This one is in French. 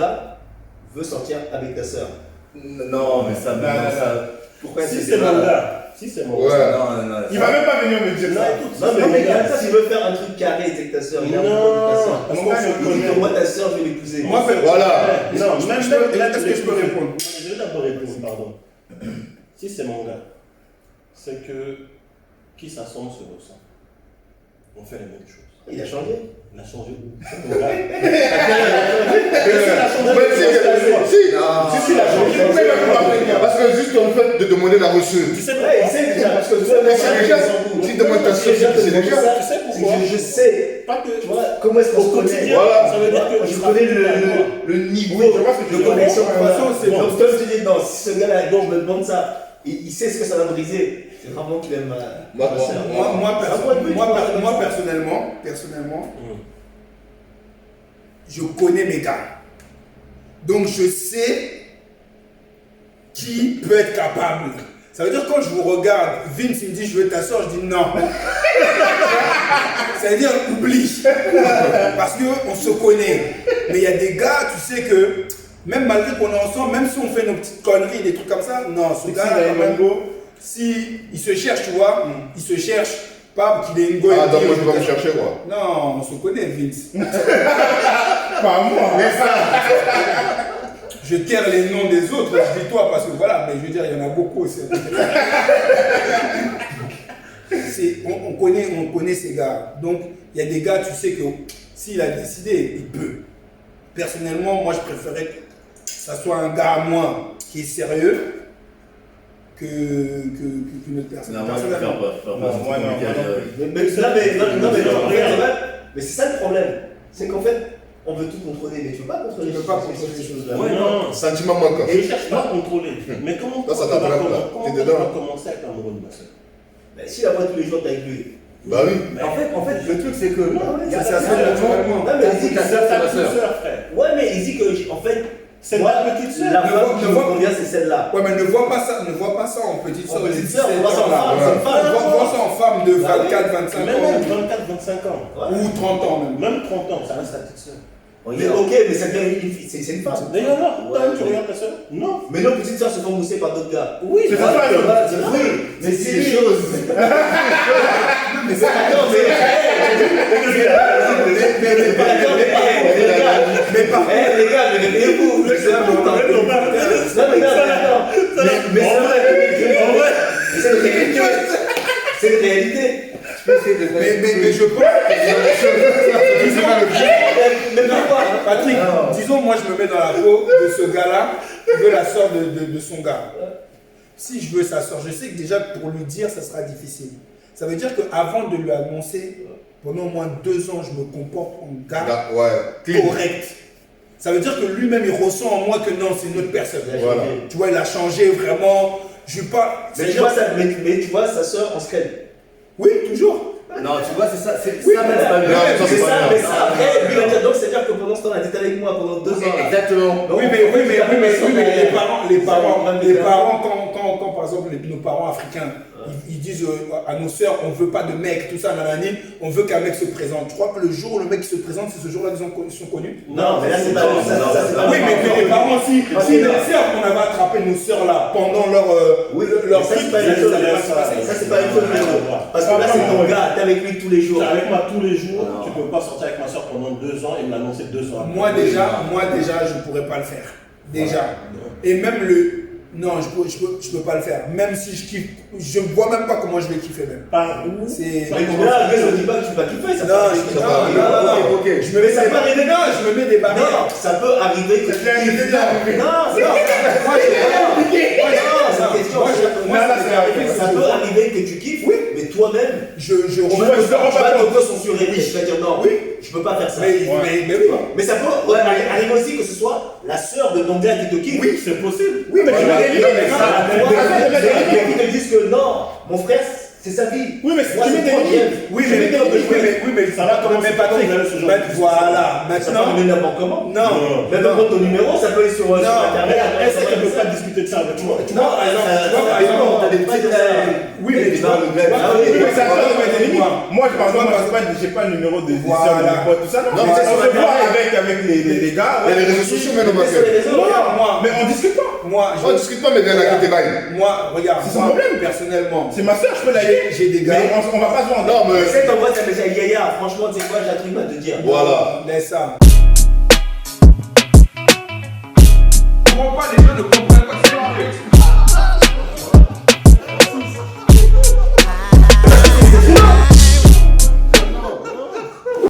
gars veut sortir avec ta sœur. Non, mais ça. Pourquoi si c'est mon gars, si c'est mon gars. Non. Il va même pas venir me dire ça. Non, mais s'il veut faire un truc carré avec ta sœur, il a un de ta sœur. Parce qu'on se connaît. Moi, ta sœur, je vais l'épouser. Voilà. Non, même Est-ce que je peux répondre? Je vais d'abord répondre, pardon. Si c'est mon gars, c'est que qui s'assomme se ressent. On fait les mêmes choses. Il a changé. Il a changé. C'est ton gars. Si, il a changé. Parce que juste le fait de demander la reçue. Tu sais Ouais, pourquoi? il sait déjà, parce que Si demande ta sœur, c'est déjà. Tu sais pourquoi? je sais. Pas que. Tu vois, comment est-ce qu'on se connaît? quotidien, Voilà. ça veut dire que Je connais le niveau Oui, je vois ce que tu de veux dire. connexion. De toute façon, c'est Donc, comme je te dis, non, si ce gars-là, donc, me demande ça, il sait ce que ça va briser. C'est vraiment qu'il aime ma sœur. Moi, personnellement, je connais mes gars. Donc, je sais qui peut être capable. Ça veut dire quand je vous regarde, Vince il me dit je veux ta soeur, je dis non. Ça veut dire oublie. Parce qu'on se connaît. Mais il y a des gars, tu sais que même malgré qu'on est ensemble, même si on fait nos petites conneries, des trucs comme ça, non, ce gars-là, quand même, si il se cherche, tu vois, il se cherche pas qu'il ait une go. Ah, donc moi je dois me chercher quoi. Non, on se connaît, Vince. Pas moi. Je taire les noms des autres, je dis toi parce que voilà, mais je veux dire, il y en a beaucoup aussi. On connaît ces gars. Donc, il y a des gars, tu sais que s'il a décidé, il peut. Personnellement, moi, je préférais que ça soit un gars à moi qui est sérieux qu'une autre personne. Non, moi je préfère pas. Mais c'est ça le problème. C'est qu'en fait, on veut tout contrôler, mais tu veux pas contrôler ces choses-là. Ouais, non. Sentiment manquant. Et je cherche pas à contrôler. Mais comment Là, ça tu vas t'appelle là. comment T'es tu dedans. vas commencer avec amoureux de ma soeur? Si la voit tous les jours, t'es avec lui. Bah oui. En fait, le truc c'est que. Ça se fait naturellement. Non, mais il dit que Ta sœur, c'est ma Ta sœur. soeur, frère. ouais, mais il dit que, en fait, C'est moi, ta petite soeur. la femme Ne qui me vois- convient, c'est celle-là. Ouais, mais ne vois pas ça en petite soeur. En petite sœur, on voit ça en femme, c'est une femme. Vois ça en femme de Bah oui. 24, 25 Même ans. 24, 25 ans. Ouais. Ou 30 ans même. Même 30 ans, ça reste ta petite soeur. Mais ok, mais ça devient une fille, c'est une femme. D'ailleurs, là, Ouais, tu ouais. regardes ta soeur? Non. Mais nos petites sœurs se font mousser par d'autres gars. Oui, C'est ça, oui, mais c'est des choses. Mais c'est attends, mais les gars, mais réveillez-vous. C'est important. Non, mais attends. Mais c'est vrai. C'est une réalité. C'est une réalité. Mais je pense. Mais pourquoi? Patrick, disons, moi je me mets dans la peau de ce gars-là, qui veut la soeur de son gars. Si je veux sa soeur, je sais que déjà pour lui dire, ça sera difficile. Ça veut dire qu'avant de lui annoncer, pendant au moins 2 ans, je me comporte en gars Ouais. correct. Ça veut dire que lui-même, il ressent en moi que non, c'est une autre personne. Voilà. Tu vois, il a changé vraiment. Je suis pas. Mais tu vois sa soeur en secret. Oui, toujours. Non, tu vois, c'est ça, c'est Oui, ça, mais c'est pas bien. Non, ça, C'est c'est pas ça, bien. mais ça après, lui va dire donc c'est-à-dire que pendant ce temps-là, t'étais avec moi pendant 2 ans. là. Exactement. Donc, Oui, mais les parents, quand par exemple nos parents africains, ils disent à nos sœurs, on veut pas de mec, tout ça, nanani, on veut qu'un mec se présente. Je crois que le jour où le mec se présente, c'est ce jour-là qu'ils sont connus. Non, mais là c'est pas ça, c'est pas Oui, mais les parents, si les sœurs qu'on avait attrapé nos sœurs là pendant leur ça c'est pas une chose. Ça c'est pas une chose. Parce que là c'est ton gars, t'es avec lui tous les jours. Tu es avec moi tous les jours, Non. tu peux pas sortir avec ma soeur pendant 2 ans et me l'annoncer 2 ans après. Moi déjà, je pourrais pas le faire. Déjà. Et même non, je peux pas le faire. Même si je kiffe, je vois même pas comment je vais kiffer même. Par où? C'est. Mais là, je dis pas que tu vas kiffer, ça peut Non, arriver. ok. Je me mets des barrières. Non, ça peut arriver que tu kiffes. Non, ça peut arriver que tu kiffes, mais toi-même, Je tu vas t'auto-censurer. Tu vas dire non, je peux pas faire ça. Mais oui. Mais ça peut arriver aussi que ce soit la sœur de ton gars qui te kiffe. Oui, c'est possible. Oui, mais tu Qui te disent que non, mon frère, C'est sa vie. Oui, mais si Moi, tu mets c'est des moi qui aime. limites. Oui, Tu mais mets des limites, ça va comment mais c'est Patrick, pas ce genre de discussion. voilà, Ça va maintenant. me n'importe comment. Non, Même quand ton numéro, ça peut aller sur Internet. Est-ce qu'elle ne peut pas discuter de ça avec moi? Tu vois, par exemple, t'as des petits. Oui, mais tu vois, Mais ça Voilà. peut mettre des limites. Moi, par exemple, j'ai pas le numéro de Voilà. de mes potes, tout ça. Non, Non, mais mais on ça, se voit avec les gars. Il y a les réseaux sociaux maintenant, ma gueule. Mais on discute pas. moi, On discute pas, mais viens la quitter bail. moi, regarde, C'est son moi, problème. personnellement, C'est ma soeur, je peux la j'ai des gars. Mais on va pas se vendre. Non, mais. Tu sais, t'envoies ta message à Yaya, franchement, tu sais quoi, j'ai un truc à te dire. Voilà. Laisse ça.